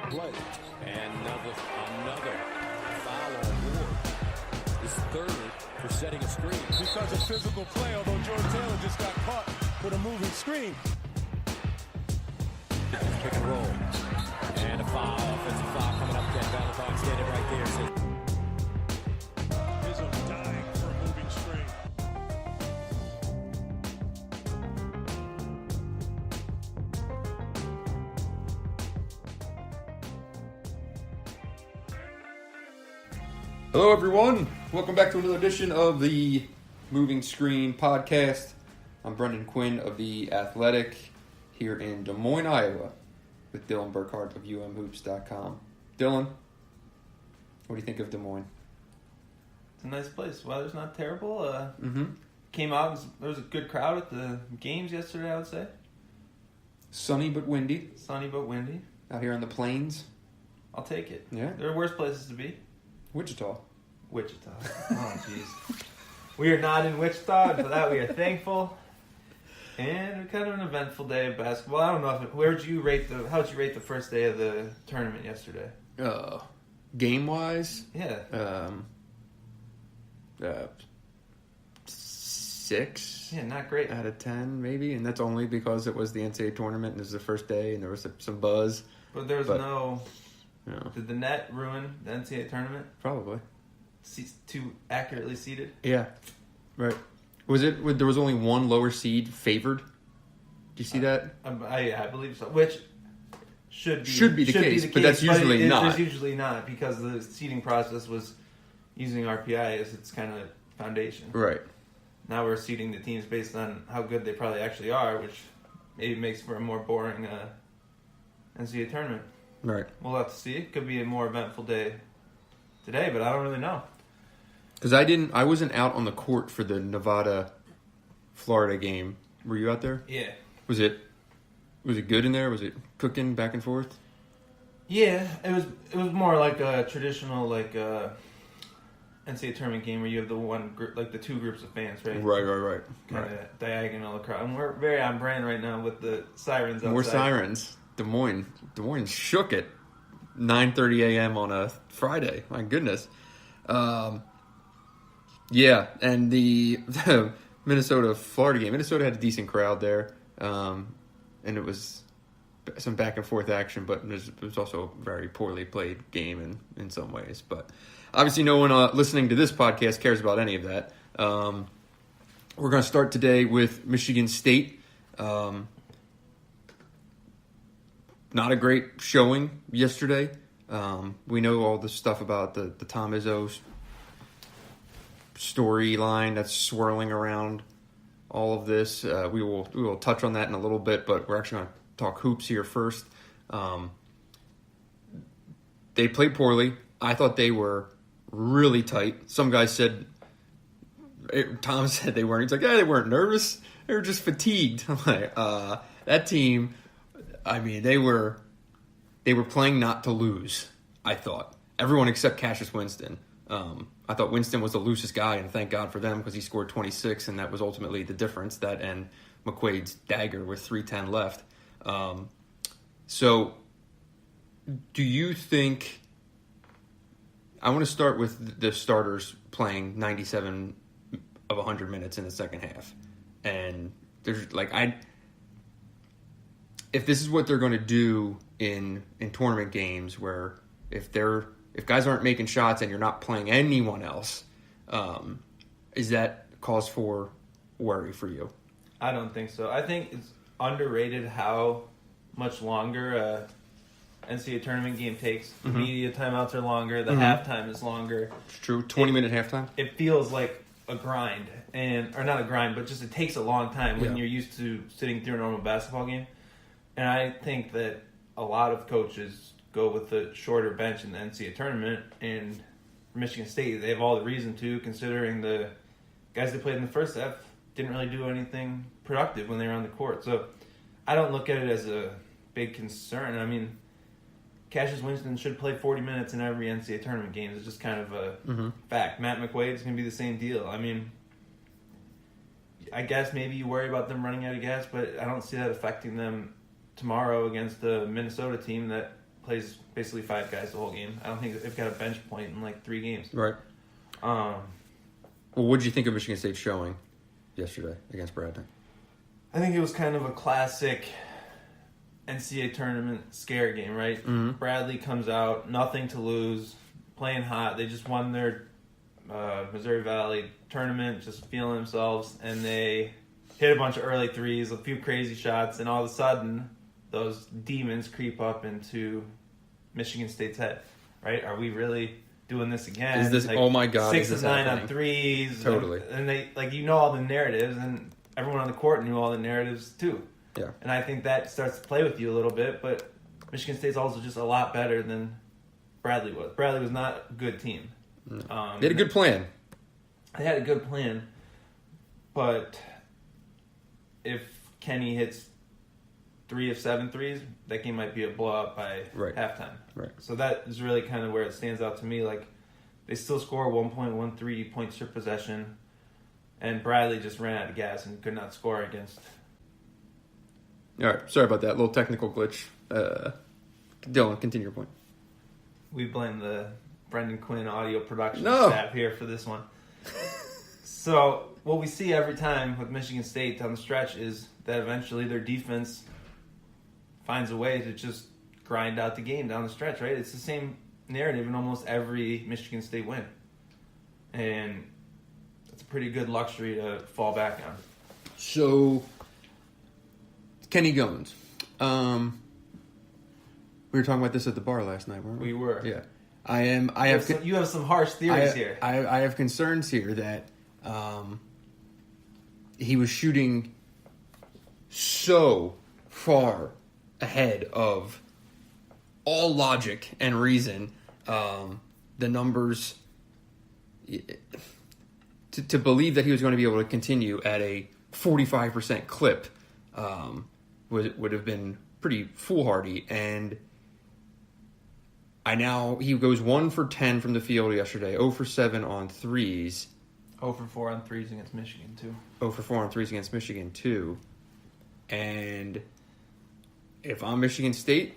play. And another foul on board. His third for setting a screen. Because of physical play, although Jordan Taylor just got caught with a moving screen. Pick and roll. And a foul. Offensive foul coming up. Ken Valentine standing right there. Izzo dying for a moving screen. Hello, everyone. Welcome back to another edition of the Moving Screen Podcast. I'm Brendan Quinn of The Athletic here in Des Moines, Iowa, with Dylan Burkhardt of umhoops.com. Dylan, what do you think of Des Moines? It's a nice place. Weather's not terrible. Came out, there was a good crowd at the games yesterday, I would say. Sunny but windy. Sunny but windy. Out here on the plains. I'll take it. Yeah. There are worse places to be. Wichita. Oh, jeez. We are not in Wichita, and for that we are thankful. And kind of an eventful day of basketball. I don't know how'd you rate the first day of the tournament yesterday? Game-wise? Yeah. 6. Yeah, not great. Out of 10, maybe, and that's only because it was the NCAA Tournament, and it was the first day, and there was some buzz. But there was no... No. Did the net ruin the NCAA Tournament? Probably. Too accurately seeded? Yeah, right. There was only one lower seed favored? Do you see that? I believe so. Which should be the case, but that's usually not. It's usually not because the seeding process was using RPI as its kind of foundation. Right. Now we're seeding the teams based on how good they probably actually are, which maybe makes for a more boring NCAA tournament. Right. We'll have to see. It could be a more eventful day today, but I don't really know. Because I wasn't out on the court for the Nevada-Florida game. Were you out there? Yeah. Was it good in there? Was it cooking back and forth? Yeah, it was more like a traditional NCAA tournament game where you have the one group, like the two groups of fans, right? Right. Kind of diagonal across. And we're very on brand right now with the sirens outside. More sirens. Des Moines shook it. 9:30 a.m. on a Friday. My goodness. Yeah, and the Minnesota-Florida game. Minnesota had a decent crowd there, and it was some back and forth action, but it was also a very poorly played game in some ways. But obviously, no one listening to this podcast cares about any of that. We're going to start today with Michigan State. Not a great showing yesterday. We know all the stuff about the Tom Izzo storyline that's swirling around all of this. We will touch on that in a little bit, but we're actually going to talk hoops here first. They played poorly. I thought they were really tight. Some guys said, Tom said they weren't. He's like, they weren't nervous. They were just fatigued. I'm like, that team... I mean, they were playing not to lose, I thought. Everyone except Cassius Winston. I thought Winston was the loosest guy, and thank God for them because he scored 26, and that was ultimately the difference, that and McQuaid's dagger with 3:10 left. So, do you think... I want to start with the starters playing 97 of 100 minutes in the second half. And there's, if this is what they're going to do in tournament games, where if guys aren't making shots and you're not playing anyone else, is that cause for worry for you? I don't think so. I think it's underrated how much longer a NCAA tournament game takes. The media timeouts are longer. The halftime is longer. It's true. 20-minute halftime. It feels like a grind, or not a grind, but just it takes a long time when you're used to sitting through a normal basketball game. And I think that a lot of coaches go with the shorter bench in the NCAA tournament, and Michigan State, they have all the reason to, considering the guys that played in the first half didn't really do anything productive when they were on the court. So I don't look at it as a big concern. I mean, Cassius Winston should play 40 minutes in every NCAA tournament game. It's just kind of a fact. Matt McQuaid is going to be the same deal. I mean, I guess maybe you worry about them running out of gas, but I don't see that affecting them tomorrow against the Minnesota team that plays basically 5 guys the whole game. I don't think they've got a bench point in like 3 games. Right. Well, what did you think of Michigan State showing yesterday against Bradley? I think it was kind of a classic NCAA Tournament scare game, right? Mm-hmm. Bradley comes out, nothing to lose, playing hot. They just won their Missouri Valley tournament, just feeling themselves, and they hit a bunch of early threes, a few crazy shots, and all of a sudden, those demons creep up into Michigan State's head, right? Are we really doing this again? Is this, like, oh my God, 6 is this of 9 happening? on threes. Totally. And they, like, you know all the narratives, and everyone on the court knew all the narratives too. Yeah. And I think that starts to play with you a little bit, but Michigan State's also just a lot better than Bradley was. Bradley was not a good team. They had a good plan. They had a good plan, but if Kenny hits 3 of 7 threes, that game might be a blowout by halftime. Right. So that is really kind of where it stands out to me. Like, they still score 1.13 points per possession, and Bradley just ran out of gas and could not score against. All right. Sorry about that. Little technical glitch. Dylan, continue your point. We blame the Brendan Quinn audio production No. staff here for this one. So what we see every time with Michigan State down the stretch is that eventually their defense finds a way to just grind out the game down the stretch, right? It's the same narrative in almost every Michigan State win. And it's a pretty good luxury to fall back on. So, Kenny Goins. We were talking about this at the bar last night, weren't we? We were. Yeah. You have some harsh theories here. I have concerns here that he was shooting so far ahead of all logic and reason. The numbers, to believe that he was going to be able to continue at a 45% clip would have been pretty foolhardy. And he goes 1 for 10 from the field yesterday, 0 for 7 on threes. 0 for 4 on threes against Michigan, too. 0 for 4 on threes against Michigan, too. And if I'm Michigan State,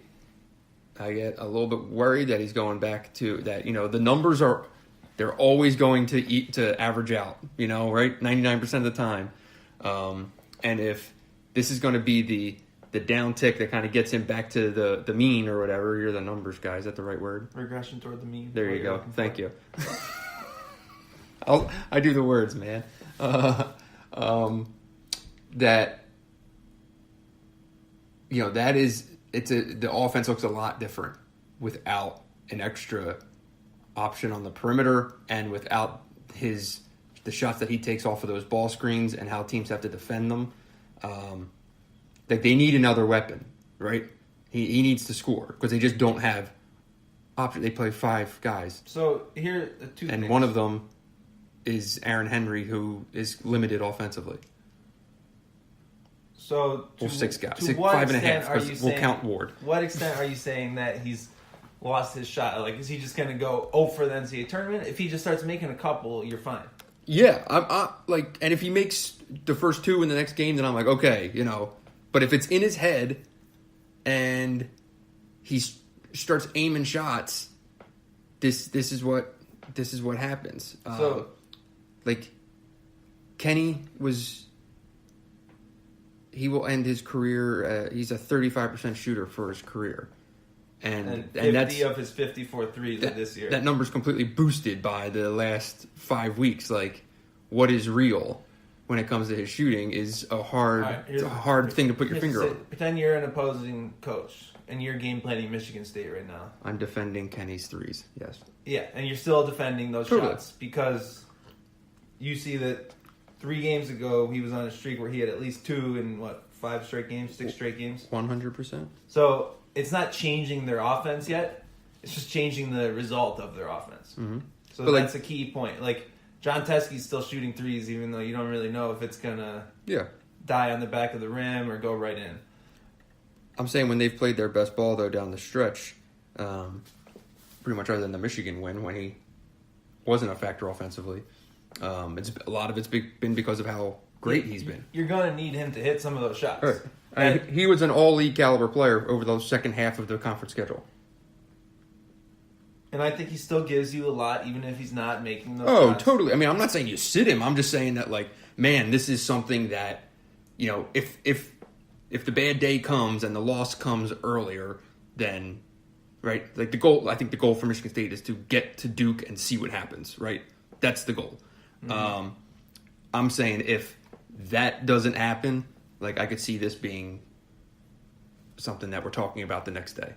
I get a little bit worried that he's going back to that. You know, the numbers they're always going to average out, you know, right? 99% of the time. And if this is going to be the down tick that kind of gets him back to the mean or whatever, you're the numbers guy. Is that the right word? Regression toward the mean. There you go. Thank you. I do the words, man. That, you know, the offense looks a lot different without an extra option on the perimeter and without the shots that he takes off of those ball screens and how teams have to defend them. Like, they need another weapon, right? He needs to score because they just don't have option. They play 5 guys. So here are 2 and things. one of them is Aaron Henry, who is limited offensively. So Well, 6 guys. To what 5.5, extent are you we'll saying, count Ward. What extent are you saying that he's lost his shot? Like, is he just going to go 0 for the NCAA tournament? If he just starts making a couple, you're fine. Yeah, I'm like, and if he makes the first 2 in the next game, then I'm like, okay, you know. But if it's in his head and he starts aiming shots, this is what happens. So, like, Kenny he will end his career. He's a 35% shooter for his career, and 50 that's of his 54 threes of this year. That number's completely boosted by the last 5 weeks. Like, what is real when it comes to his shooting is a hard thing to put your finger on. Pretend you're an opposing coach and you're game planning Michigan State right now. I'm defending Kenny's threes. Yes. Yeah, and you're still defending those Totally. shots because you see that 3 games ago he was on a streak where he had at least 2 in 5 straight games, 6 straight games. 100%. So it's not changing their offense yet. It's just changing the result of their offense. Mm-hmm. So But, that's a key point. Like, John Teskey's still shooting threes, even though you don't really know if it's gonna die on the back of the rim or go right in. I'm saying when they've played their best ball though down the stretch, pretty much other than the Michigan win when he wasn't a factor offensively, it's a lot of it's been because of how great he's been. You're gonna need him to hit some of those shots. Right. And he was an all-league caliber player over the second half of the conference schedule. And I think he still gives you a lot, even if he's not making those shots. Totally. I mean, I'm not saying you sit him. I'm just saying that, like, man, this is something that, you know, if the bad day comes and the loss comes earlier, then, right, like I think the goal for Michigan State is to get to Duke and see what happens, right? That's the goal. Mm-hmm. I'm saying if that doesn't happen, like, I could see this being something that we're talking about the next day.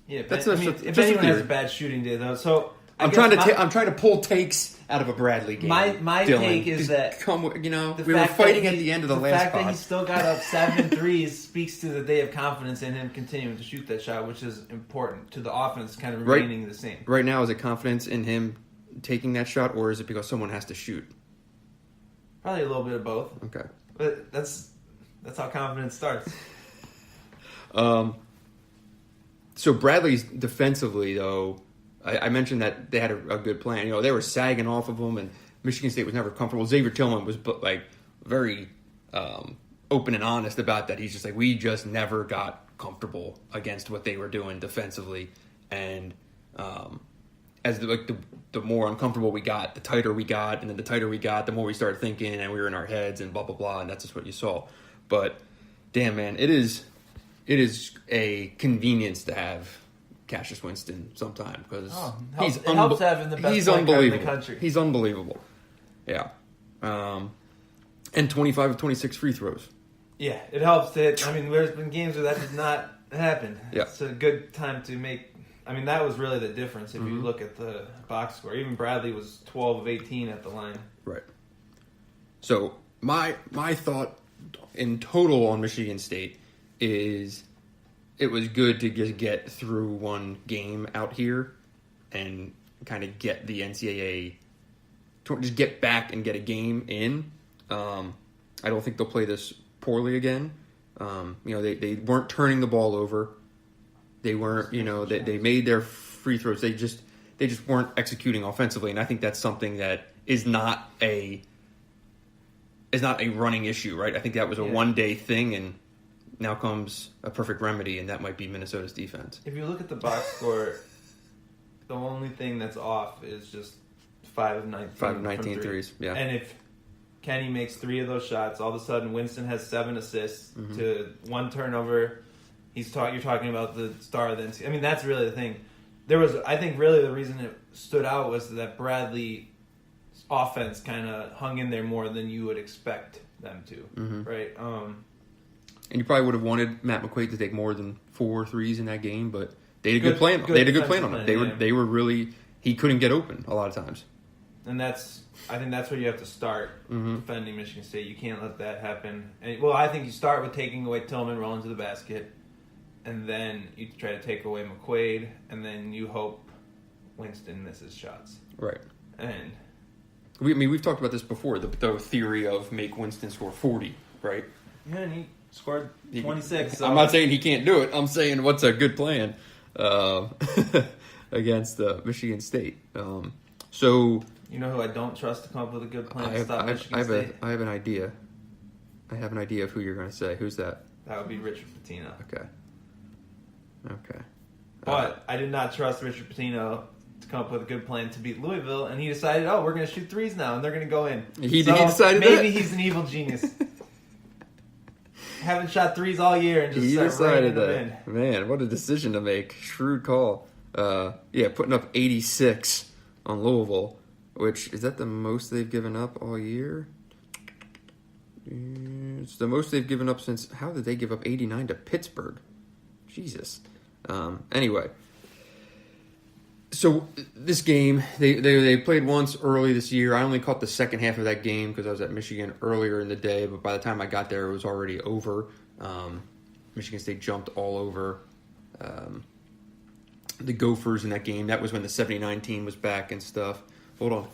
Yeah, if anyone has a bad shooting day, though, so I'm trying to pull takes out of a Bradley game. My Dylan. take is that we were fighting at the end of the last fact pod. that he still got up 7 threes speaks to that they have confidence in him continuing to shoot that shot, which is important to the offense kind of remaining the same. Right now, is it confidence in him taking that shot, or is it because someone has to shoot? Probably a little bit of both. Okay, but that's how confidence starts. So Bradley's defensively, though, I mentioned that they had a good plan. You know, they were sagging off of him, and Michigan State was never comfortable. Xavier Tillman was like very open and honest about that. He's just like, we just never got comfortable against what they were doing defensively, and as the more uncomfortable we got, the tighter we got, and then the tighter we got, the more we started thinking, and we were in our heads, and blah blah blah, and that's just what you saw. But damn, man, it is a convenience to have Cassius Winston sometime because it helps having the best point guard in the country. He's unbelievable. Yeah. And 25 of 26 free throws. Yeah, it helps that, I mean, there's been games where that did not happen. Yeah. It's a good time to make, I mean, that was really the difference if you look at the box score. Even Bradley was 12 of 18 at the line. Right. So my thought in total on Michigan State is it was good to just get through one game out here and kind of get the NCAA, just get back and get a game in. I don't think they'll play this poorly again. You know, they weren't turning the ball over. They weren't, you know, they made their free throws. They just weren't executing offensively, and I think that's something that is not a running issue, right? I think that was a one-day thing, and now comes a perfect remedy, and that might be Minnesota's defense. If you look at the box score, the only thing that's off is just 5 of 19. 5 of 19 threes, yeah. And if Kenny makes 3 of those shots, all of a sudden Winston has 7 assists to 1 turnover. You're talking about the star of the NCAA. I mean, that's really the thing. I think really the reason it stood out was that Bradley's offense kind of hung in there more than you would expect them to, right? And you probably would have wanted Matt McQuaid to take more than 4 threes in that game, but they had a good plan. They had a good plan on it. They were really, he couldn't get open a lot of times. And I think that's where you have to start defending Michigan State. You can't let that happen. And, well, I think you start with taking away Tillman, rolling to the basket, and then you try to take away McQuaid, and then you hope Winston misses shots. Right. And we've talked about this before, the theory of make Winston score 40, right? Yeah, and he scored 26. So. I'm not saying he can't do it. I'm saying what's a good plan against Michigan State. So you know who I don't trust to come up with a good plan to stop Michigan State? I have an idea. I have an idea of who you're going to say. Who's that? That would be Richard Pitino. Okay. But I did not trust Richard Pitino to come up with a good plan to beat Louisville, and he decided, we're going to shoot threes now, and they're going to go in. He decided maybe he's an evil genius. Haven't shot threes all year and just decided them in. Man, what a decision to make. Shrewd call. Putting up 86 on Louisville, which, is that the most they've given up all year? It's the most they've given up since, how did they give up 89 to Pittsburgh? Jesus. Anyway. So this game, they played once early this year. I only caught the second half of that game because I was at Michigan earlier in the day, but by the time I got there, it was already over. Michigan State jumped all over the Gophers in that game. That was when the 79 team was back and stuff. Hold on.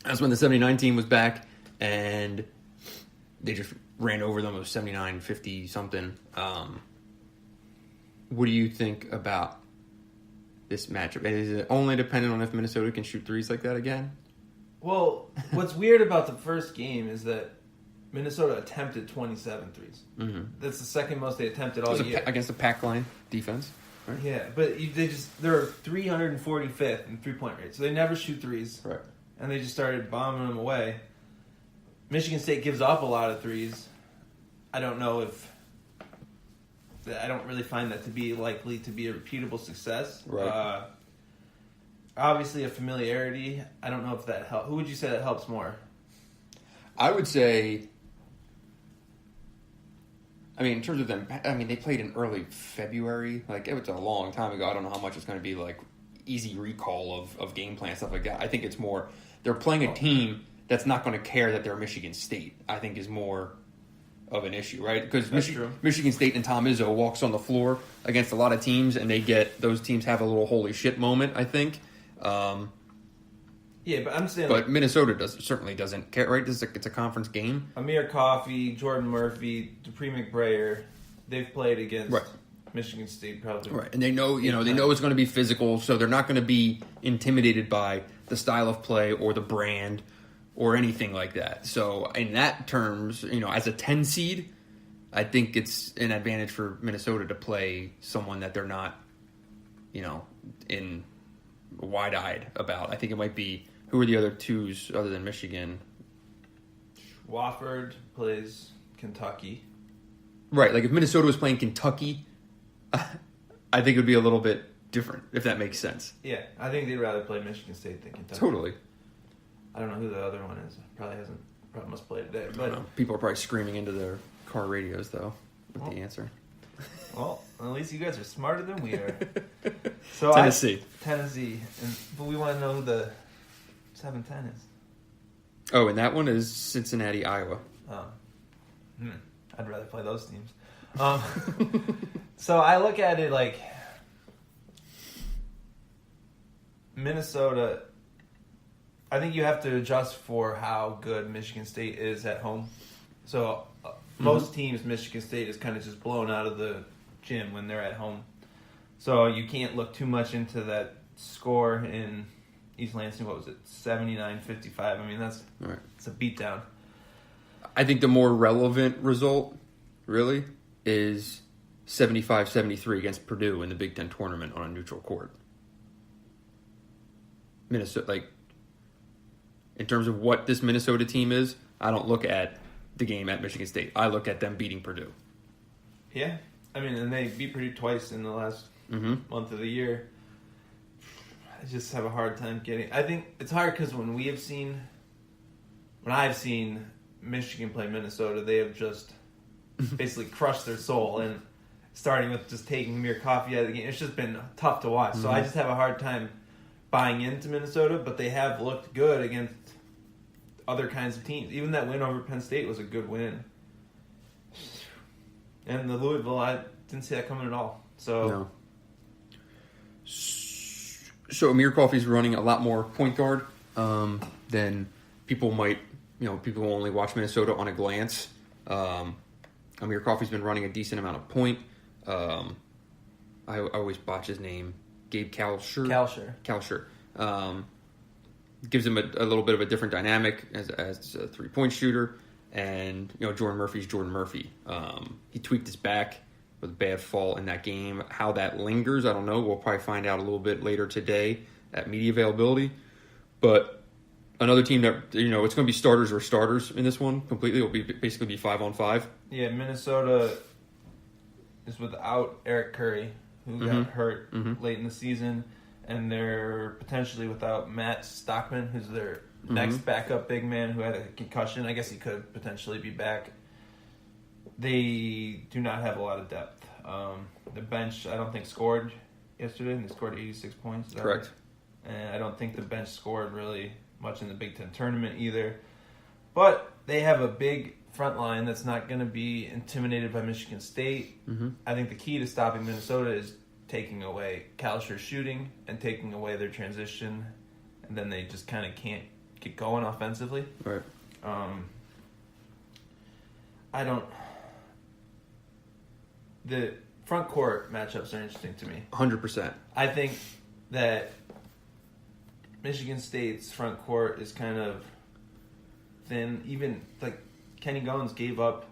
That's when the 79 team was back, and they just ran over them. It was 79-50 something. What do you think about this matchup? Is it only dependent on if Minnesota can shoot threes like that again? Well, what's weird about the first game is that Minnesota attempted 27 threes. Mm-hmm. That's the second most they attempted all year. Against the pack line defense. Right? Yeah, but they're 345th in three-point rate, so they never shoot threes. Right. And they just started bombing them away. Michigan State gives up a lot of threes. I don't really find that to be likely to be a repeatable success. Right. Obviously, a familiarity. I don't know if that helps. Who would you say that helps more? I would say, in terms of them, they played in early February. Like, it was a long time ago. I don't know how much it's going to be, like, easy recall of game plan, stuff like that. I think it's more, they're playing a team that's not going to care that they're Michigan State, I think is more of an issue, right? Because Michigan State and Tom Izzo walks on the floor against a lot of teams, and those teams have a little holy shit moment, I think. Yeah, but I'm saying... But Minnesota certainly doesn't care, right? It's a conference game. Amir Coffey, Jordan Murphy, Dupree McBrayer, they've played against Michigan State probably. Right, and they know it's going to be physical, so they're not going to be intimidated by the style of play or the brand or anything like that. So in that terms, as a 10 seed, I think it's an advantage for Minnesota to play someone that they're not, in wide-eyed about. I think it might be, who are the other twos other than Michigan? Wofford plays Kentucky. Right, like if Minnesota was playing Kentucky, I think it would be a little bit different, if that makes sense. Yeah, I think they'd rather play Michigan State than Kentucky. Totally. I don't know who the other one is. Probably must play today. But people are probably screaming into their car radios, though, with the answer. Well, at least you guys are smarter than we are. So Tennessee. But we want to know who the 7-10 is. Oh, and that one is Cincinnati, Iowa. Oh. I'd rather play those teams. So I look at it like Minnesota, I think you have to adjust for how good Michigan State is at home. So most teams, Michigan State is kind of just blown out of the gym when they're at home. So you can't look too much into that score in East Lansing. What was it, 79-55? It's a beatdown. I think the more relevant result, really, is 75-73 against Purdue in the Big Ten tournament on a neutral court. Minnesota, in terms of what this Minnesota team is, I don't look at the game at Michigan State. I look at them beating Purdue. Yeah. And they beat Purdue twice in the last month of the year. I just have a hard time getting... I think it's hard because when I've seen Michigan play Minnesota, they have just basically crushed their soul. And starting with just taking Amir Coffey out of the game, it's just been tough to watch. So I just have a hard time buying into Minnesota, but they have looked good against other kinds of teams. Even that win over Penn State was a good win. And the Louisville, I didn't see that coming at all. So Amir Coffey's running a lot more point guard than people might, people will only watch Minnesota on a glance. Amir Coffey's been running a decent amount of point. I always botch his name. Gabe Kalsher. Gives him a little bit of a different dynamic as a three-point shooter. And, Jordan Murphy's Jordan Murphy. He tweaked his back with a bad fall in that game. How that lingers, I don't know. We'll probably find out a little bit later today at media availability. But another team that, it's going to be starters or starters in this one completely. It'll basically be 5-on-5. Yeah, Minnesota is without Eric Curry, who got hurt late in the season. And they're potentially without Matt Stockman, who's their next backup big man who had a concussion. I guess he could potentially be back. They do not have a lot of depth. The bench, I don't think, scored yesterday, and they scored 86 points. Correct. And I don't think the bench scored really much in the Big Ten tournament either. But they have a big front line that's not going to be intimidated by Michigan State. I think the key to stopping Minnesota is taking away Kalsher's shooting and taking away their transition, and then they just kind of can't get going offensively. Right. The front court matchups are interesting to me. 100%. I think that Michigan State's front court is kind of thin. Even Kenny Goins gave up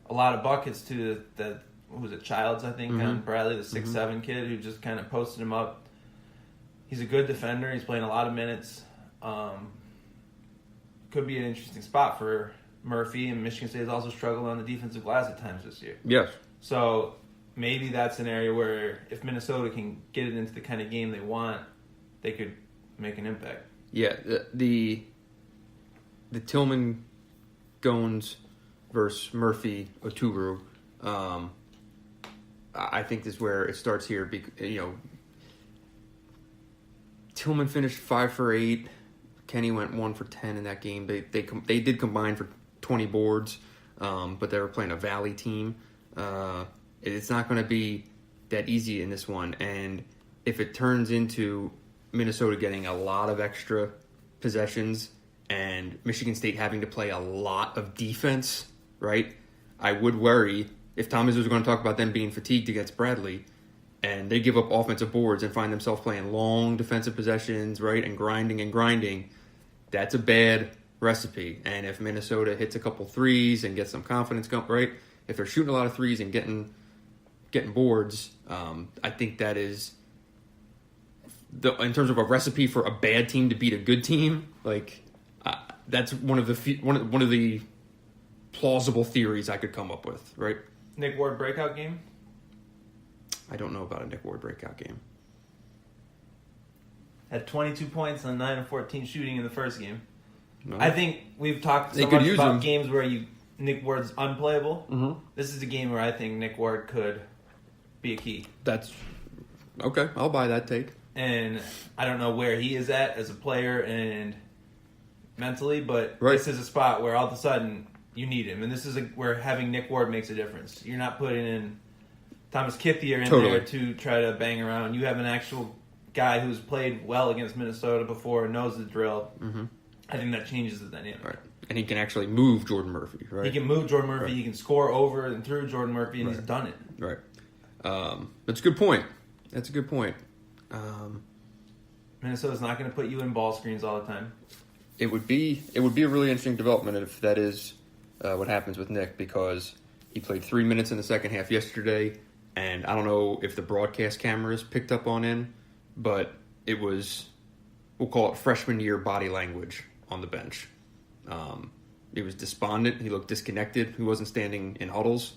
a lot of buckets to the what was it, Childs, I think, on Bradley, the 6'7" kid who just kind of posted him up. He's a good defender. He's playing a lot of minutes. Could be an interesting spot for Murphy, and Michigan State has also struggled on the defensive glass at times this year. Yes. So maybe that's an area where if Minnesota can get it into the kind of game they want, they could make an impact. Yeah, the Tillman Goins versus Murphy Oturu, I think is where it starts here. Tillman finished 5 for 8. Kenny went 1 for 10 in that game. They did combine for 20 boards, but they were playing a Valley team. It's not going to be that easy in this one, and if it turns into Minnesota getting a lot of extra possessions and Michigan State having to play a lot of defense, right? I would worry if Tom Izzo was going to talk about them being fatigued against Bradley and they give up offensive boards and find themselves playing long defensive possessions, right, and grinding, that's a bad recipe. And if Minnesota hits a couple threes and gets some confidence going, right, if they're shooting a lot of threes and getting boards, I think that is in terms of a recipe for a bad team to beat a good team. Like that's one of the plausible theories I could come up with, right? Nick Ward breakout game? I don't know about a Nick Ward breakout game. Had 22 points on 9 of 14 shooting in the first game. No. I think we've talked so much about games where Nick Ward's unplayable. Mm-hmm. This is a game where I think Nick Ward could be a key. That's okay. I'll buy that take. And I don't know where he is at as a player and mentally, but right. This is a spot where all of a sudden you need him. And this is where having Nick Ward makes a difference. You're not putting in Thomas Kithier in there to try to bang around. You have an actual guy who's played well against Minnesota before and knows the drill. Mm-hmm. I think that changes the dynamic. Right. And he can actually move Jordan Murphy, right? He can move Jordan Murphy. Right. He can score over and through Jordan Murphy, and he's done it. Right. That's a good point. Minnesota's not going to put you in ball screens all the time. It would be a really interesting development if that is what happens with Nick, because he played 3 minutes in the second half yesterday, and I don't know if the broadcast cameras picked up on him, but it was, we'll call it freshman year body language on the bench. He was despondent. He looked disconnected. He wasn't standing in huddles.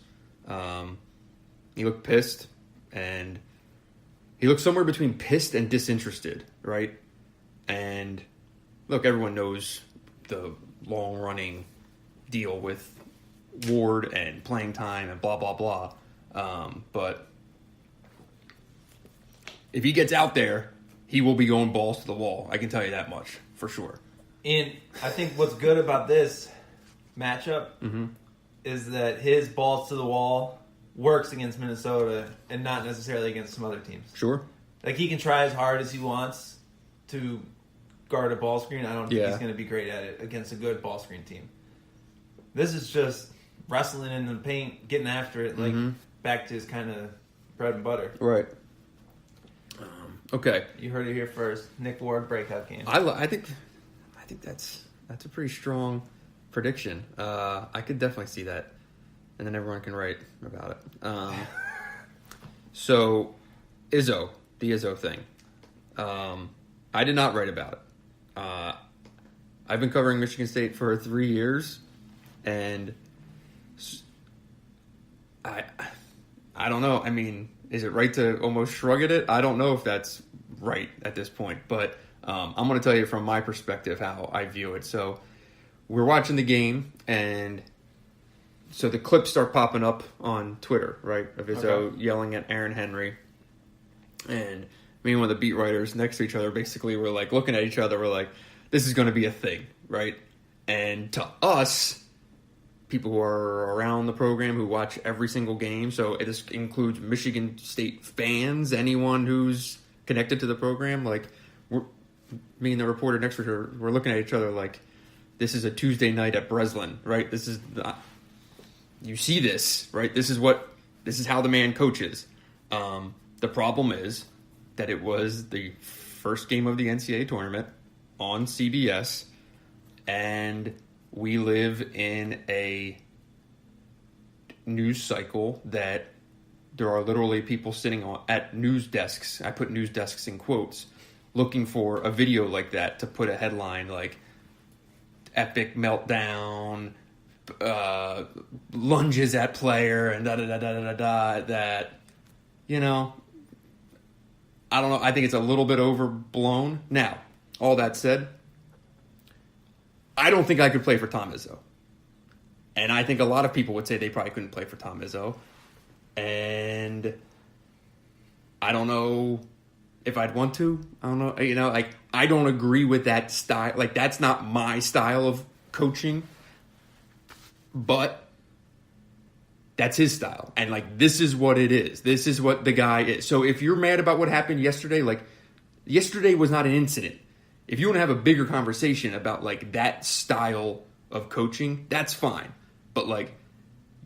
He looked pissed, and he looked somewhere between pissed and disinterested, right? And look, everyone knows the long-running deal with Ward and playing time and blah, blah, blah. But if he gets out there, he will be going balls to the wall. I can tell you that much, for sure. And I think what's good about this matchup is that his balls to the wall works against Minnesota and not necessarily against some other teams. Sure. Like, he can try as hard as he wants to guard a ball screen. I don't think he's going to be great at it against a good ball screen team. This is just wrestling in the paint, getting after it, like back to his kind of bread and butter. Right. Okay. You heard it here first. Nick Ward breakout game. I think that's a pretty strong prediction. I could definitely see that, and then everyone can write about it. So, Izzo, the Izzo thing. I did not write about it. I've been covering Michigan State for 3 years, and I don't know. I mean, is it right to almost shrug at it? I don't know if that's right at this point, but I'm going to tell you from my perspective how I view it. So we're watching the game, and so the clips start popping up on Twitter, right, of Izzo yelling at Aaron Henry. And me and one of the beat writers next to each other basically were like looking at each other. We're like, this is going to be a thing, right? And to us, people who are around the program, who watch every single game, so it includes Michigan State fans, anyone who's connected to the program, like, me and the reporter next to her, we're looking at each other like, this is a Tuesday night at Breslin, right? This is you see this, right? This is how the man coaches. The problem is that it was the first game of the NCAA Tournament on CBS, and we live in a news cycle that there are literally people sitting at news desks. I put news desks in quotes, looking for a video like that to put a headline like epic meltdown, lunges at player, and da-da-da-da-da-da, that, you know, I don't know. I think it's a little bit overblown. Now, all that said, I don't think I could play for Tom Izzo. And I think a lot of people would say they probably couldn't play for Tom Izzo. And I don't know if I'd want to. I don't know. You know, like, I don't agree with that style. Like, that's not my style of coaching. But that's his style. And, like, this is what it is. This is what the guy is. So if you're mad about what happened yesterday, like, yesterday was not an incident. If you want to have a bigger conversation about, like, that style of coaching, that's fine. But, like,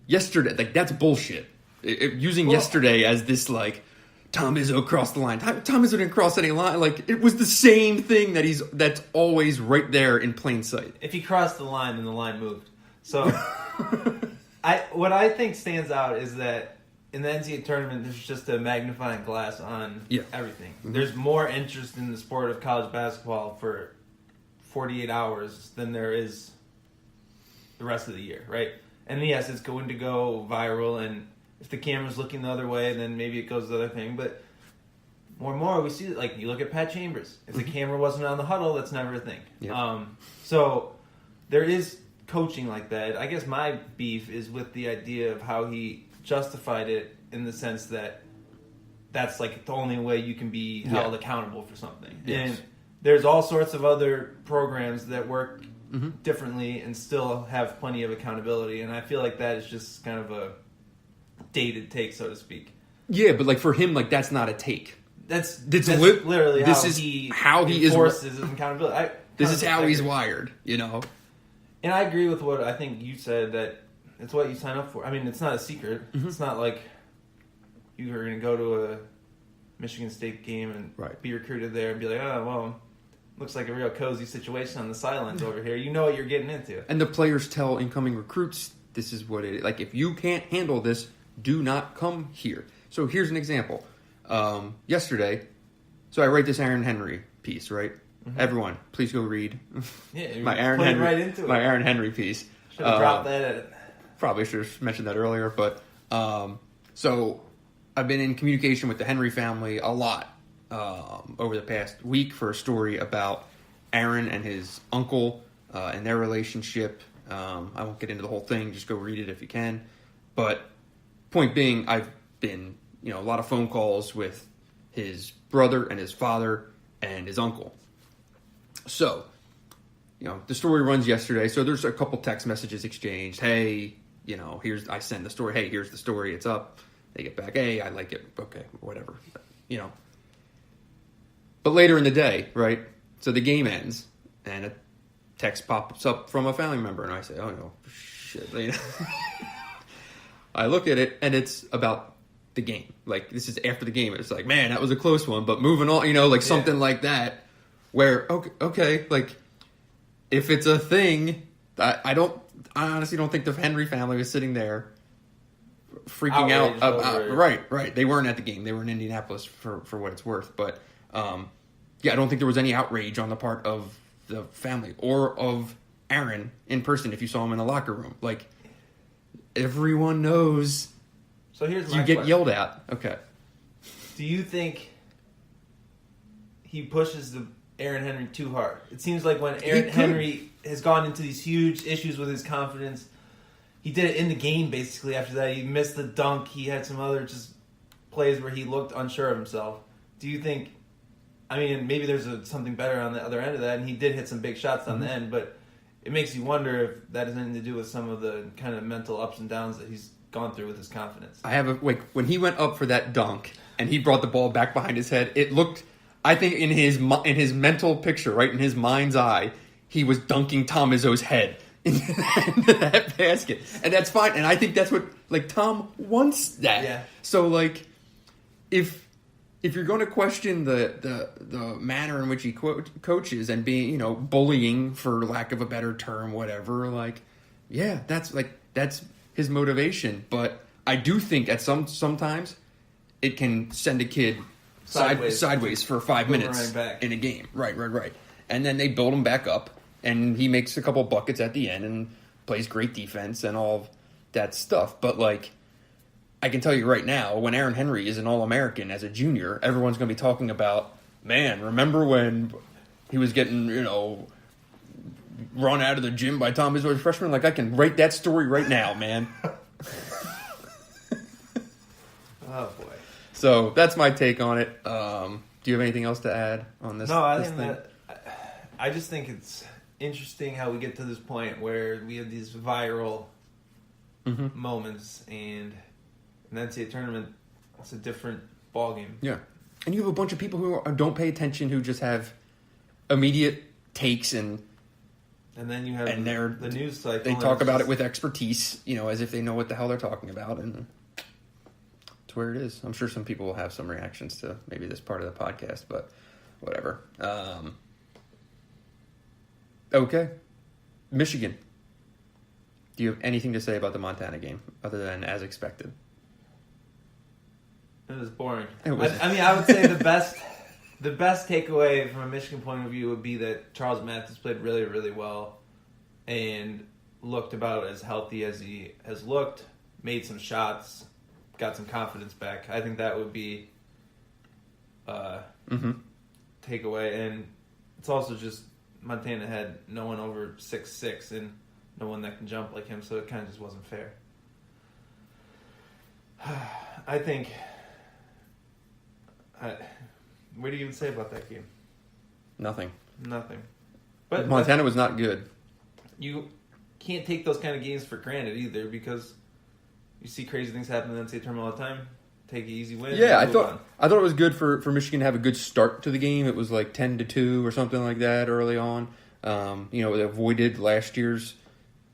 yesterday, like, that's bullshit. Using yesterday as this, like, Tom Izzo crossed the line. Tom Izzo didn't cross any line. Like, it was the same thing that's always right there in plain sight. If he crossed the line, then the line moved. So, what I think stands out is that in the NCAA tournament, there's just a magnifying glass on everything. Mm-hmm. There's more interest in the sport of college basketball for 48 hours than there is the rest of the year, right? And yes, it's going to go viral, and if the camera's looking the other way, then maybe it goes the other thing. But more and more, we see it. Like, you look at Pat Chambers. If the camera wasn't on the huddle, that's never a thing. Yeah. So there is coaching like that. I guess my beef is with the idea of how he justified it, in the sense that that's like the only way you can be held accountable for something. Yes. And there's all sorts of other programs that work differently and still have plenty of accountability. And I feel like that is just kind of a dated take, so to speak. Yeah, but like for him, like that's not a take. That's literally how he enforces his accountability. This is how he's wired, you know. And I agree with what I think you said, that it's what you sign up for. I mean, it's not a secret. Mm-hmm. It's not like you are going to go to a Michigan State game and be recruited there and be like, oh, well, looks like a real cozy situation on the sidelines over here. You know what you're getting into. And the players tell incoming recruits, this is what it is. Like, if you can't handle this, do not come here. So here's an example. Yesterday, so I write this Aaron Henry piece, right? Mm-hmm. Everyone, please go read my Aaron Henry piece. Should have dropped that at it. Probably should have mentioned that earlier, but so I've been in communication with the Henry family a lot over the past week for a story about Aaron and his uncle and their relationship. I won't get into the whole thing, just go read it if you can. But point being, I've been, a lot of phone calls with his brother and his father and his uncle. So, the story runs yesterday, so there's a couple text messages exchanged. Hey, I send the story. Hey, here's the story. It's up. They get back. Hey, I like it. Okay, whatever. But later in the day, right? So the game ends, and a text pops up from a family member, and I say, oh, no, shit. I look at it, and it's about the game. Like, this is after the game. It's like, man, that was a close one, but moving on, something like that. Where, okay, like, if it's a thing, I honestly don't think the Henry family was sitting there freaking out about, right. They weren't at the game. They were in Indianapolis for what it's worth. But, I don't think there was any outrage on the part of the family or of Aaron in person if you saw him in the locker room. Like, everyone knows. So here's my you get yelled at. Okay. Do you think he pushes the Aaron Henry too hard? It seems like when Aaron Henry has gone into these huge issues with his confidence, he did it in the game basically. After that, he missed the dunk. He had some other just plays where he looked unsure of himself. Do you think, maybe there's something better on the other end of that, and he did hit some big shots on the end, but it makes you wonder if that has anything to do with some of the kind of mental ups and downs that he's gone through with his confidence. When he went up for that dunk and he brought the ball back behind his head, it looked, I think in his mental picture, right, in his mind's eye, he was dunking Tom Izzo's head into that basket. And that's fine. And I think that's what, Tom wants that. Yeah. So, if if you're going to question the manner in which he coaches and being, bullying for lack of a better term, whatever, yeah, that's his motivation. But I do think at sometimes it can send a kid sideways for 5 minutes in a game. Right. And then they build him back up, and he makes a couple buckets at the end and plays great defense and all that stuff. But, I can tell you right now, when Aaron Henry is an All-American as a junior, everyone's going to be talking about, man, remember when he was getting, run out of the gym by Tom Izzo as a freshman? I can write that story right now, man. Oh, boy. So that's my take on it. Do you have anything else to add on this? No, I just think it's interesting how we get to this point where we have these viral moments, and in the NCAA tournament, it's a different ballgame. Yeah. And you have a bunch of people who don't pay attention, who just have immediate takes, and then you have the news cycle. They talk about it with expertise, as if they know what the hell they're talking about, and it's where it is. I'm sure some people will have some reactions to maybe this part of the podcast, but whatever. Okay. Michigan. Do you have anything to say about the Montana game other than as expected? It was boring. It was. I would say the best takeaway from a Michigan point of view would be that Charles Matthews played really, really well and looked about as healthy as he has looked, made some shots, got some confidence back. I think that would be takeaway. And it's also just Montana had no one over 6'6" and no one that can jump like him, so it kind of just wasn't fair. I think... what do you even say about that game? Nothing. But Montana was not good. You can't take those kind of games for granted either, because you see crazy things happen in the NCAA tournament all the time. Take an easy win. Yeah, I thought it was good for Michigan to have a good start to the game. It was 10-2 or something like that early on. They avoided last year's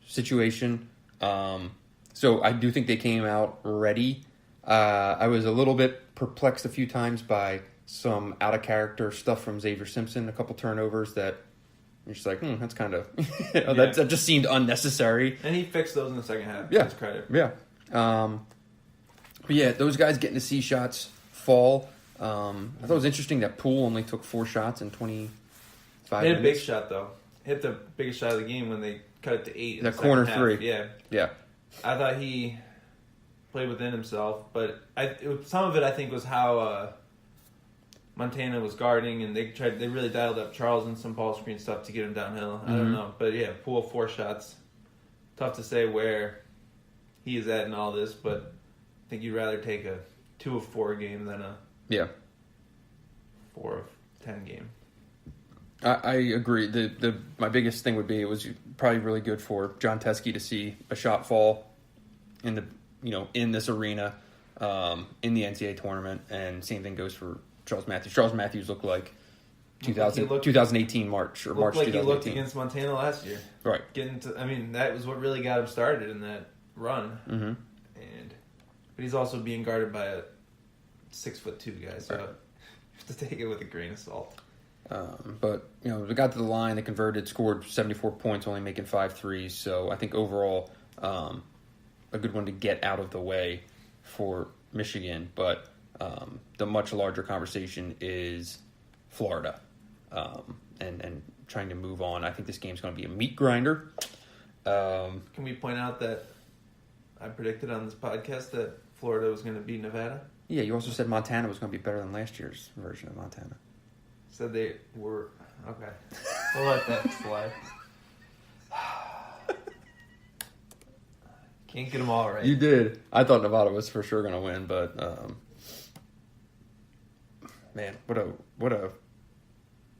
situation. So I do think they came out ready. I was a little bit perplexed a few times by some out-of-character stuff from Xavier Simpson, a couple turnovers that you're just like, that's kind of... that just seemed unnecessary. And he fixed those in the second half. Yeah. To his credit. Yeah. But yeah, those guys getting to see shots fall. I thought it was interesting that Poole only took 4 shots in 25 Hit minutes. a big shot, though. Hit the biggest shot of the game when they cut it to 8. The corner half. 3. Yeah. I thought he played within himself, but some of it I think was how Montana was guarding, and they really dialed up Charles and some ball screen stuff to get him downhill. I don't know, but yeah, Poole 4 shots. Tough to say where he is at in all this, but I think you'd rather take a 2 of 4 game than a 4 of 10 game. I agree. My biggest thing would be it was probably really good for John Teskey to see a shot fall in the in this arena in the NCAA tournament, and same thing goes for Charles Matthews. Charles Matthews looked like 2018 March or March 2018. He looked against Montana last year, right? That was what really got him started in that run. Mm-hmm. But he's also being guarded by a 6'2" guy, so you have to take it with a grain of salt. But we got to the line, they converted, scored 74 points, only making 5 threes. So I think overall, a good one to get out of the way for Michigan. But the much larger conversation is Florida, and trying to move on. I think this game's going to be a meat grinder. Can we point out that I predicted on this podcast that Florida was going to beat Nevada? Yeah, you also said Montana was going to be better than last year's version of Montana. Said they were... Okay. We'll let that slide. Can't get them all right. You did. I thought Nevada was for sure going to win, but... man, what a...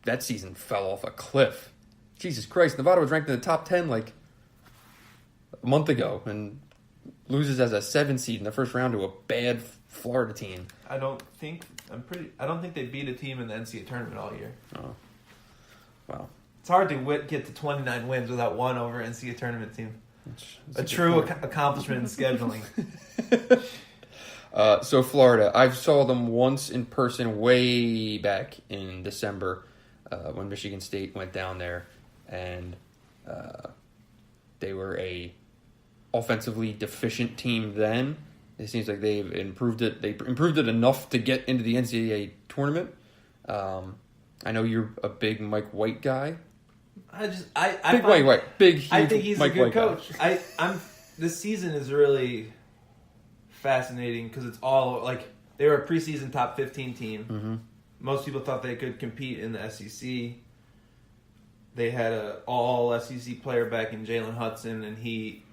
That season fell off a cliff. Jesus Christ, Nevada was ranked in the top 10 a month ago and loses as a 7 seed in the first round to a bad Florida team. I don't think they beat a team in the NCAA tournament all year. Oh, wow! It's hard to get to 29 wins without one over NCAA tournament team. It's a true accomplishment in scheduling. So Florida, I saw them once in person way back in December when Michigan State went down there, and they were a offensively deficient team then. It seems like they've improved it. They improved it enough to get into the NCAA tournament. I know you're a big Mike White guy. Big, huge I think he's Mike a good White coach. guy. This season is really fascinating because it's all like they were a preseason top 15 team. Mm-hmm. Most people thought they could compete in the SEC. They had an all SEC player back in Jalen Hudson, and he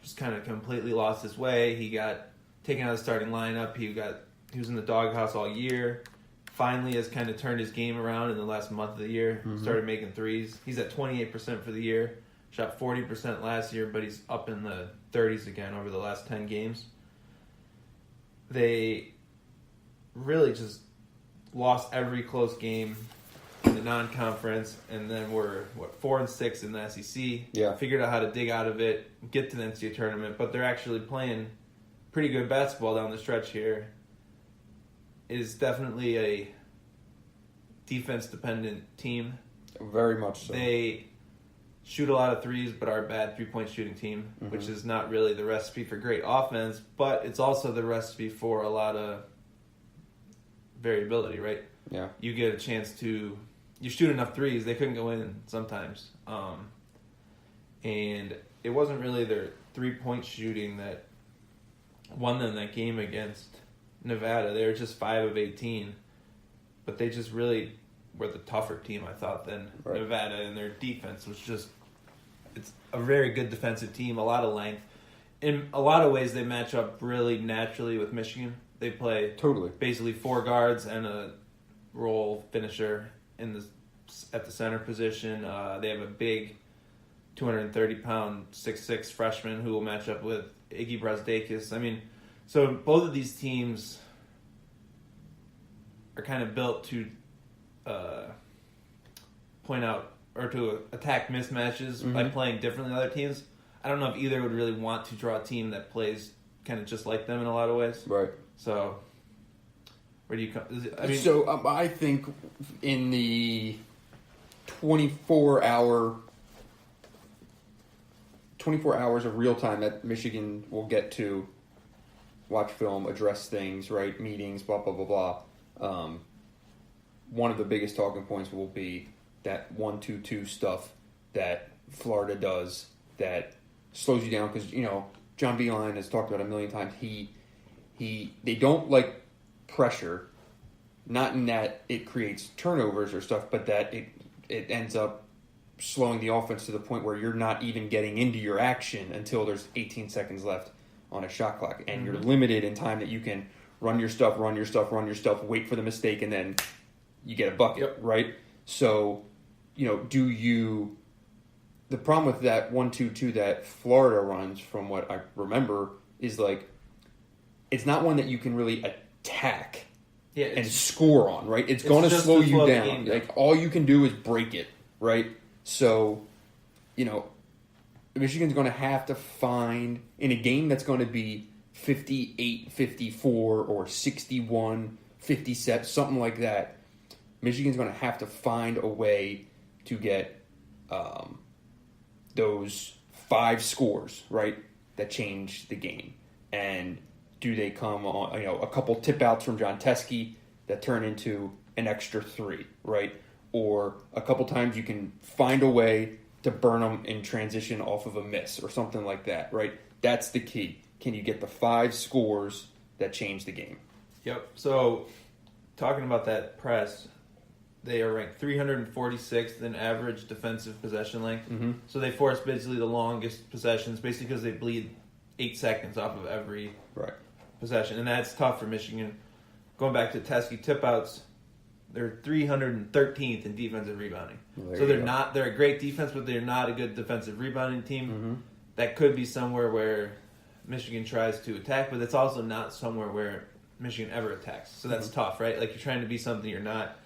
just kind of completely lost his way. He got taken out of the starting lineup. He was in the doghouse all year. Finally has kind of turned his game around in the last month of the year. Mm-hmm. Started making threes. He's at 28% for the year. Shot 40% last year, but he's up in the 30s again over the last 10 games. They really just lost every close game in the non-conference, and then were 4-6 in the SEC. Yeah, figured out how to dig out of it, get to the NCAA tournament, but they're actually playing pretty good basketball down the stretch here. It is definitely a defense-dependent team. Very much so. They shoot a lot of threes, but are a bad three-point shooting team, Mm-hmm. which is not really the recipe for great offense, but it's also the recipe for a lot of variability, right? Yeah. You get a chance to... You shoot enough threes, they couldn't go in sometimes. And it wasn't really their three-point shooting that won them that game against Nevada. They were just 5 of 18. But they just really were the tougher team, I thought, than Nevada. And their defense was just... It's a very good defensive team, a lot of length. In a lot of ways, they match up really naturally with Michigan. They play basically 4 guards and a role finisher at the center position. They have a big 230-pound 6'6" freshman who will match up with Iggy Brazdeikis. I mean, so both of these teams are kind of built to point out or to attack mismatches by playing differently than other teams. I don't know if either would really want to draw a team that plays kind of just like them in a lot of ways. Right. So, where do you come? I think in the 24 hours of real time that Michigan will get to watch film, address things, right, meetings, blah, blah, blah, blah. One of the biggest talking points will be that 1-2-2 stuff that Florida does that slows you down because, John Beilein has talked about a million times. They don't like pressure, not in that it creates turnovers or stuff, but that it ends up slowing the offense to the point where you're not even getting into your action until there's 18 seconds left on a shot clock. And you're limited in time that you can run your stuff, wait for the mistake, and then you get a bucket, right? So, the problem with that 1-2-2 that Florida runs, from what I remember, is like, it's not one that you can really attack and score on, right? It's going to slow you down. Like, all you can do is break it, right? So, Michigan's going to have to find, in a game that's going to be 58-54 or 61-57, something like that, Michigan's going to have to find a way to get those 5 scores, right, that change the game. And do they come on, a couple tip outs from John Teskey that turn into an extra 3, right? Or a couple times you can find a way to burn them in transition off of a miss or something like that, right? That's the key. Can you get the 5 scores that change the game? Yep. So, talking about that press, they are ranked 346th in average defensive possession length. Mm-hmm. So they force basically the longest possessions, basically because they bleed 8 seconds off of every possession. And that's tough for Michigan. Going back to Teskey tip-outs, they're 313th in defensive rebounding. So they're a great defense, but they're not a good defensive rebounding team. Mm-hmm. That could be somewhere where Michigan tries to attack, but it's also not somewhere where Michigan ever attacks. So that's tough, right? Like, you're trying to be something you're not.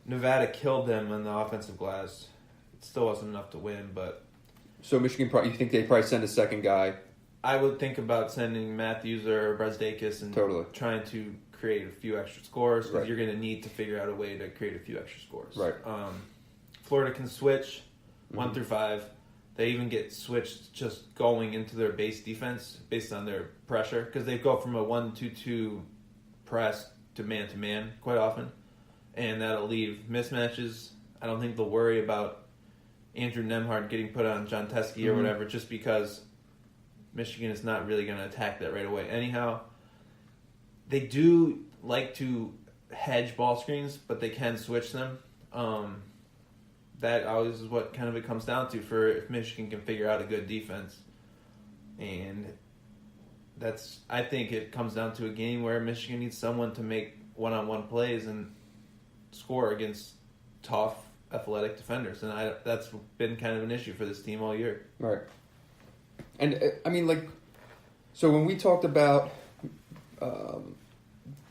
Nevada killed them on the offensive glass. It still wasn't enough to win, but... So Michigan, you think they probably send a second guy I would think about sending Matthews or Brazdakis and Totally. trying to create a few extra scores because Right. you're going to need to figure out a way to create a few extra scores. Right. Florida can switch 1 through 5. They even get switched just going into their base defense based on their pressure because they go from a 1-2-2 press to man quite often, and that'll leave mismatches. I don't think they'll worry about Andrew Nemhard getting put on John Teskey or whatever just because Michigan is not really going to attack that right away. Anyhow, they do like to hedge ball screens, but they can switch them. That always is what kind of it comes down to for if Michigan can figure out a good defense. And I think it comes down to a game where Michigan needs someone to make one-on-one plays and score against tough, athletic defenders. And that's been kind of an issue for this team all year. Right. And, I mean, like, so when we talked about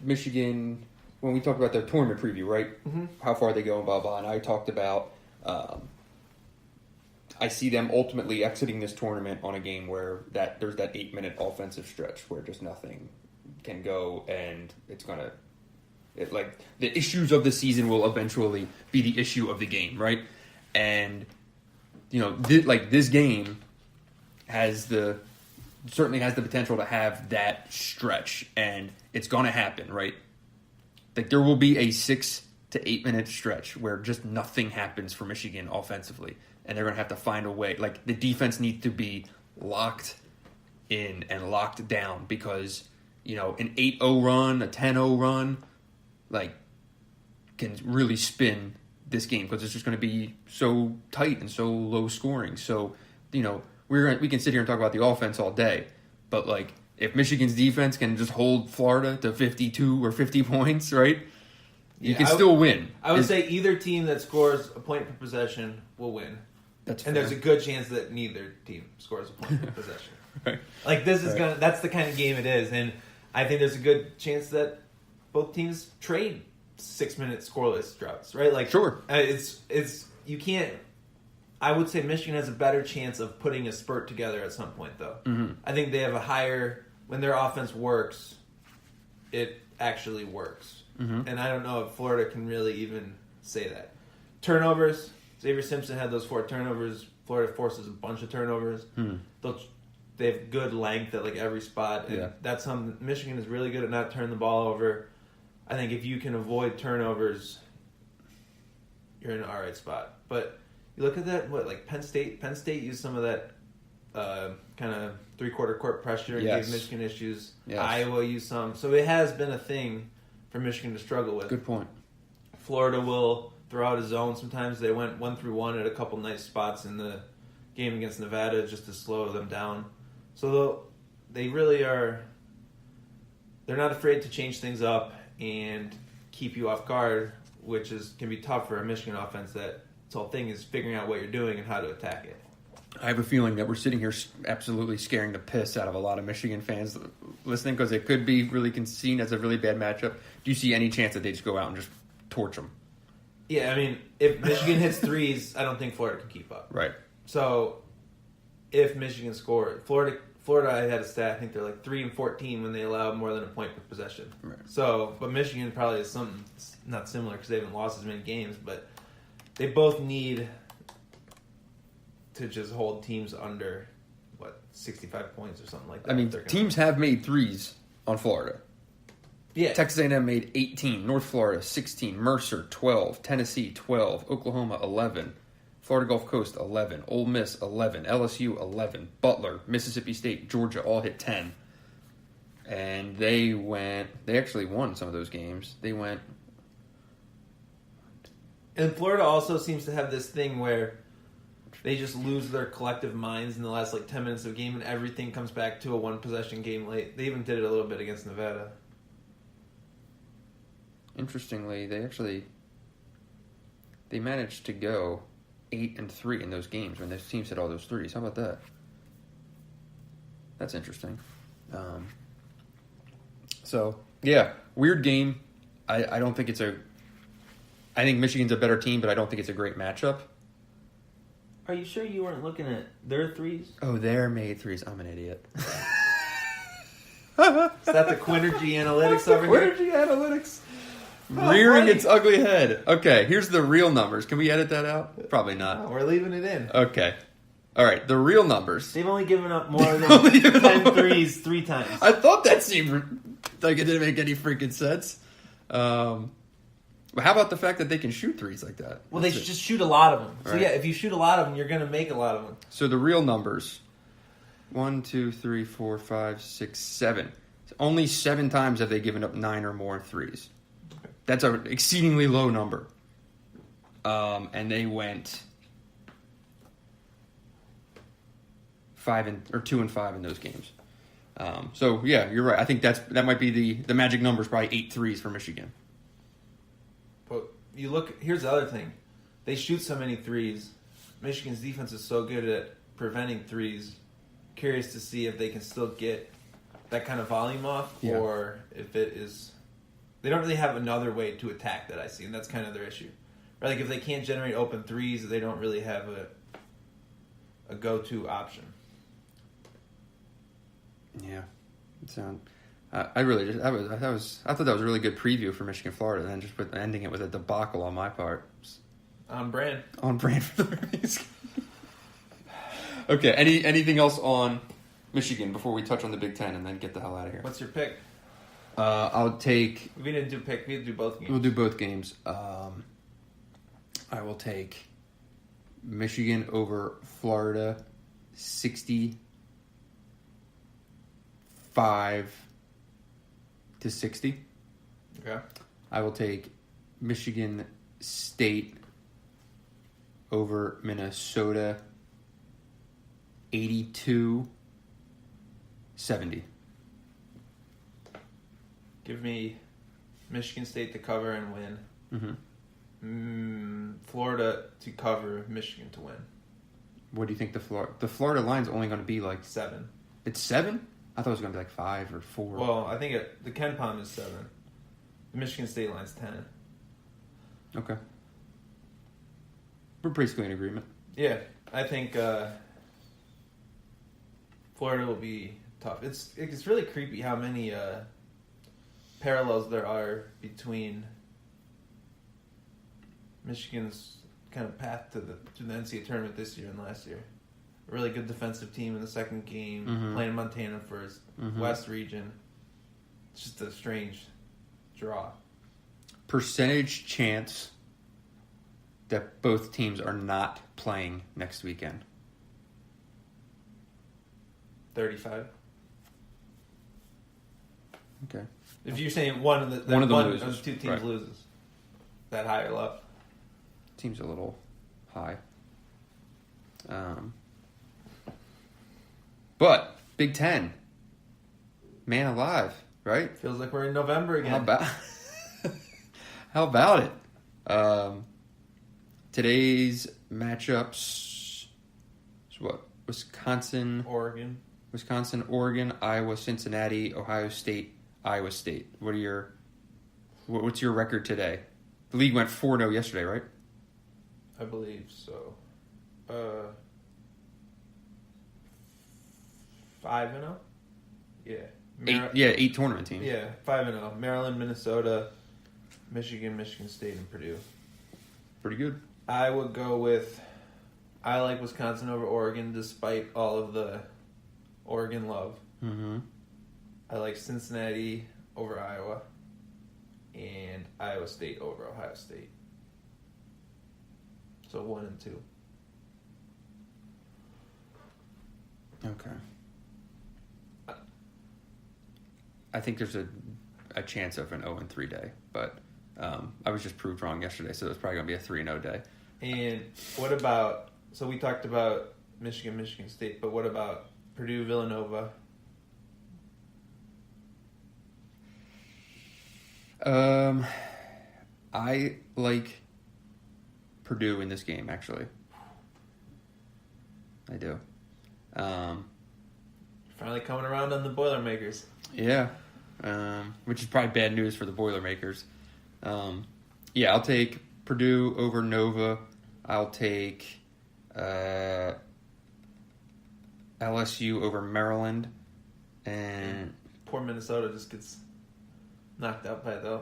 Michigan, when we talked about their tournament preview, right? Mm-hmm. How far they go and blah, blah. And I talked about I see them ultimately exiting this tournament on a game where there's that 8-minute offensive stretch where just nothing can go, and it's going to... Like, the issues of the season will eventually be the issue of the game, right? And, you know, this game certainly has the potential to have that stretch, and it's going to happen, right? Like, there will be a 6 to 8 minute stretch where just nothing happens for Michigan offensively, and they're going to have to find a way. Like, the defense needs to be locked in and locked down because, you know, an 8-0 run, a 10-0 run, like, can really spin this game because it's just going to be so tight and so low scoring. So, you know, we can sit here and talk about the offense all day, but, like, if Michigan's defense can just hold Florida to 52 or 50 points, right, you can still win. I would say either team that scores a point per possession will win. That's and fair. there's a good chance that neither team scores a point per possession. Right. Like, this is that's the kind of game it is, and I think there's a good chance that both teams trade 6-minute scoreless droughts, right? Like, sure. It's you can't. I would say Michigan has a better chance of putting a spurt together at some point, though. Mm-hmm. I think they have a higher when their offense works, it actually works, and I don't know if Florida can really even say that. Turnovers. Xavier Simpson had those 4 turnovers. Florida forces a bunch of turnovers. They have good length at like every spot, and that's something Michigan is really good at not turning the ball over. I think if you can avoid turnovers, you're in an all right spot. But you look at that, like Penn State used some of that kind of 3/4 court pressure and gave Michigan issues. Yes. Iowa used some. So it has been a thing for Michigan to struggle with. Good point. Florida will throw out a zone sometimes. They went 1-through-1 at a couple nice spots in the game against Nevada just to slow them down. So they really are... They're not afraid to change things up and keep you off guard, which can be tough for a Michigan offense. That its whole thing is figuring out what you're doing and how to attack it. I have a feeling that we're sitting here absolutely scaring the piss out of a lot of Michigan fans listening because it could be really seen as a really bad matchup. Do you see any chance that they just go out and just torch them? Yeah, I mean, if Michigan hits threes, I don't think Florida can keep up. Right. So if Michigan scores, Florida, I had a stat. I think they're like 3-14 when they allow more than a point per possession. Right. So, but Michigan probably is something not similar because they haven't lost as many games. But they both need to just hold teams under 65 points or something like that. I mean, teams have made threes on Florida. Yeah. Texas A&M made 18, North Florida 16, Mercer 12, Tennessee 12, Oklahoma 11, Florida Gulf Coast 11, Ole Miss 11, LSU 11, Butler, Mississippi State, Georgia all hit 10. And they actually won some of those games. And Florida also seems to have this thing where they just lose their collective minds in the last 10 minutes of a game and everything comes back to a one-possession game late. They even did it a little bit against Nevada. Interestingly, they managed to go 8-3 in those games when those teams hit all those threes. How about that? That's interesting. So yeah, weird game. I don't think I think Michigan's a better team, but I don't think it's a great matchup. Are you sure you weren't looking at their threes? Oh, they're made threes. I'm an idiot. Is that the Quinergy Analytics over here? Quinergy Analytics. Rearing its ugly head. Okay, here's the real numbers. Can we edit that out? Probably not. No, we're leaving it in. Okay. All right, the real numbers. They've only given up more than 10 threes 3 times. I thought that seemed like it didn't make any freaking sense. But how about the fact that they can shoot threes like that? Well, they just shoot a lot of them. So, right. yeah, if you shoot a lot of them, you're going to make a lot of them. So the real numbers. 1, 2, 3, 4, 5, 6, 7. Only 7 times have they given up 9 or more threes. Okay. That's an exceedingly low number. And they went 2 and 5 in those games. So yeah, you're right. I think that might be the magic number is probably 8 threes for Michigan. But you look, here's the other thing. They shoot so many threes. Michigan's defense is so good at preventing threes. Curious to see if they can still get that kind of volume off, or if it is, they don't really have another way to attack that I see, and that's kind of their issue. Right? Like if they can't generate open threes, they don't really have a go-to option. Yeah, I really just I thought that was a really good preview for Michigan Florida, and then just ending it with a debacle on my part. On brand. On brand for the Rays. Okay, anything else on Michigan before we touch on the Big Ten and then get the hell out of here? What's your pick? I'll take. We didn't do pick. We had to do both games. We'll do both games. I will take Michigan over Florida, 65-60. Okay. I will take Michigan State over Minnesota, 82-70. Give me Michigan State to cover and win. Florida to cover, Michigan to win. What do you think the Florida line's only going to be like 7? It's 7? I thought it was going to be like 5 or 4. Well, I think the Ken Palm is 7. The Michigan State line's 10. Okay. We're basically in agreement. Yeah, I think Florida will be tough. It's really creepy how many parallels there are between Michigan's kind of path to the NCAA tournament this year and last year. A really good defensive team in the second game, playing Montana first, West region. It's just a strange draw. Percentage chance that both teams are not playing next weekend? 35. Okay. If you're saying one of the two teams loses, that high or low? Seems a little high. But Big Ten, man alive, right? Feels like we're in November again. How about it? Today's matchups is what? Wisconsin, Oregon, Iowa, Cincinnati, Ohio State, Iowa State. What's your record today? The league went 4-0 yesterday, right? I believe so. 5-0? Yeah. 8 tournament teams. Yeah, 5-0. Maryland, Minnesota, Michigan State, and Purdue. Pretty good. I would go with, I like Wisconsin over Oregon despite all of the Oregon love. Mm-hmm. I like Cincinnati over Iowa and Iowa State over Ohio State. So 1 and 2. Okay. I think there's a chance of an 0-3 day, but I was just proved wrong yesterday, so it's probably going to be a 3-0 day. And what about, so we talked about Michigan State, but what about Purdue, Villanova? I like Purdue in this game, actually. I do. Finally coming around on the Boilermakers. Yeah. Which is probably bad news for the Boilermakers. I'll take Purdue over Nova. I'll take LSU over Maryland, and Poor Minnesota just gets knocked out by the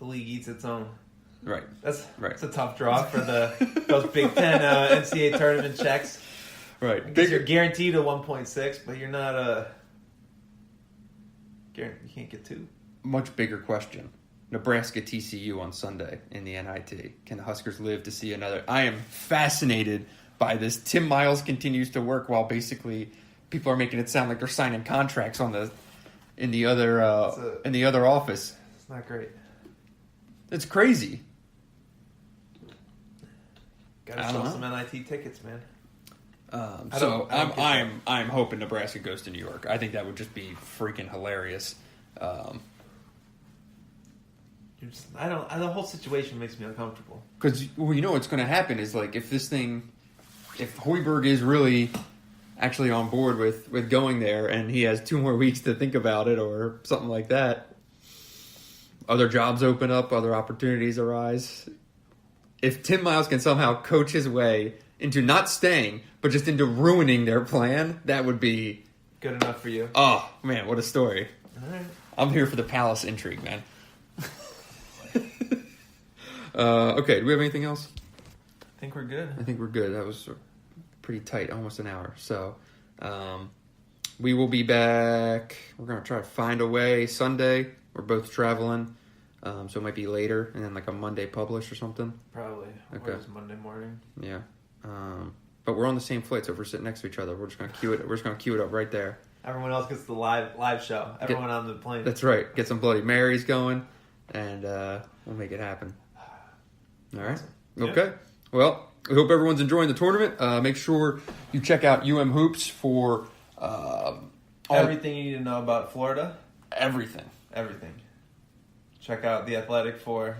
league eats its own. right. That's Right. a tough draw for those Big Ten NCAA tournament checks. Right. Because you're guaranteed a 1.6, but you're not you can't get 2. Much bigger question. Nebraska TCU on Sunday in the NIT. Can the Huskers live to see another? I am fascinated by this. Tim Miles continues to work while basically people are making it sound like they're signing contracts in the other office. It's not great. It's crazy. Got to I don't sell know. some NIT tickets, man. I don't get that. I'm hoping Nebraska goes to New York. I think that would just be freaking hilarious. The whole situation makes me uncomfortable. Because you know what's going to happen is like if Hoiberg is really actually on board with going there and he has 2 more weeks to think about it or something like that, other jobs open up, other opportunities arise. If Tim Miles can somehow coach his way into not staying, but just into ruining their plan, that would be Good enough for you. Oh, man, what a story. All right. I'm here for the palace intrigue, man. Okay, do we have anything else? I think we're good. I think we're good. That was pretty tight, almost an hour. So we will be back. We're going to try to find a way Sunday. We're both traveling, so it might be later, and then like a Monday publish or something. Probably. Okay. Or it's Monday morning. Yeah. But we're on the same flight, so if we're sitting next to each other, we're just going to queue it. We're just going to queue it up right there. Everyone else gets the live show. Everyone on the plane. That's right. Get some Bloody Marys going, and we'll make it happen. All right. Awesome. Okay. Yeah. Well, we hope everyone's enjoying the tournament. Make sure you check out UM Hoops for Everything you need to know about Florida. everything. Everything. Check out The Athletic for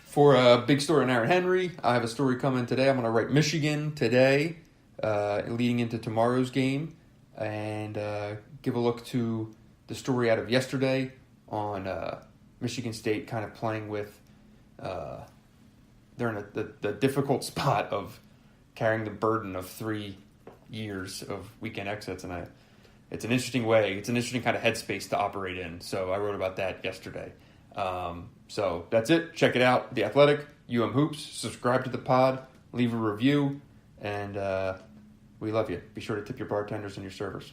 For a big story on Aaron Henry, I have a story coming today. I'm going to write Michigan today, leading into tomorrow's game, and give a look to the story out of yesterday on Michigan State kind of playing with... they're in the difficult spot of carrying the burden of 3 years of weekend exits, and it's an interesting way. It's an interesting kind of headspace to operate in. So I wrote about that yesterday. So that's it. Check it out. The Athletic, UM Hoops. Subscribe to the pod. Leave a review. And we love you. Be sure to tip your bartenders and your servers.